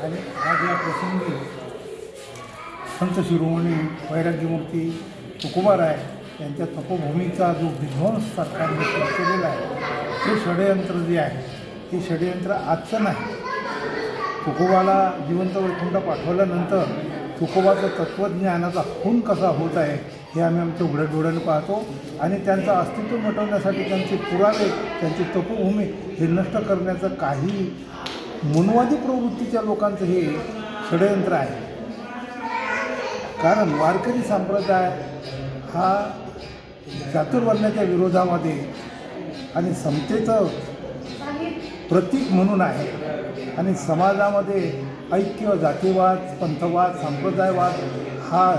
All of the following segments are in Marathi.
आणि आज या प्रसंगी संत शिरोमणी वैराग्यमूर्ती तुकोबाराय यांच्या तपोभूमीचा जो विध्वंस सरकारने केलेला आहे हे षडयंत्र जे आहे हे षडयंत्र आजचं नाही. तुकोबाला जिवंत वैकुंठ पाठवल्यानंतर तुकोबाचं तत्त्वज्ञानाचा खून कसा होत आहे हे आम्ही आमच्या उघड्या डोळ्यानं पाहतो आणि त्यांचं अस्तित्व मिटवण्यासाठी त्यांचे पुरावे, त्यांची तपोभूमी हे नष्ट करण्याचं काही मनुवादी प्रवृत्तीच्या लोकांचं हे षडयंत्र आहे. कारण वारकरी संप्रदाय हा चातुर्वर्ण्याच्या विरोधामध्ये आणि समतेचं प्रतीक म्हणून आहे आणि समाजामध्ये ऐक्य, जातीवाद, पंथवाद, संप्रदायवाद हा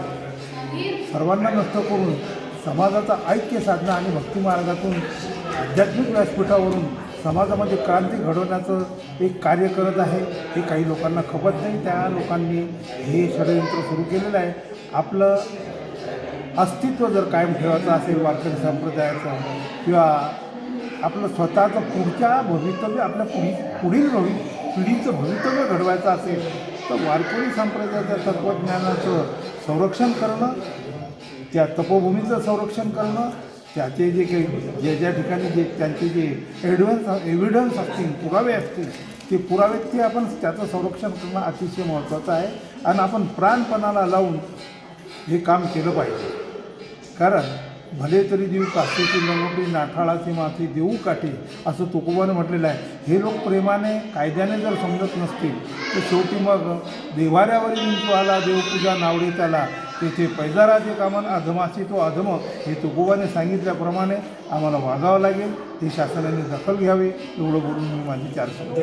सर्वांना नष्ट करून समाजाचं ऐक्य साधणं आणि भक्तिमार्गातून आध्यात्मिक व्यासपीठावरून समाजामध्ये क्रांती घडवण्याचं एक कार्य करत आहे. हे काही लोकांना खपत नाही. त्या लोकांनी हे षडयंत्र सुरू केलेलं आहे. आपलं अस्तित्व जर कायम ठेवायचं असेल वारकरी संप्रदायाचं किंवा आपलं स्वतःचं पुढच्या भवितव्य आपल्या पुढील पिढीचं भवितव्य घडवायचं असेल तर वारकरी संप्रदायाच्या तत्त्वज्ञानाचं संरक्षण करणं, त्या तपोभूमीचं संरक्षण करणं, त्याचे जे काही ज्या ठिकाणी जे त्यांचे जे एव्हिडन्स असतील, पुरावे असतील ते पुरावे ते आपण त्याचं संरक्षण करणं अतिशय महत्त्वाचं आहे आणि आपण प्राणपणाला लावून हे काम केलं पाहिजे. कारण भले तरी देऊ काशीची लंगोटी, नाठाळाची माती देऊ काठी असं तुकोबाने म्हटलेलं आहे. हे लोक प्रेमाने कायद्याने जर समजत नसतील तर शेवटी मग देव्हाऱ्यावरील विंचू आला, देवपूजा नावडे त्याला, तेथे पैजाराचे कामन अधमाशी तो अधम, हे तुकोबाने सांगितल्याप्रमाणे आम्हाला वागावं लागेल. हे शासनाने दखल घ्यावी एवढं बोलून मी माझी 4 शब्द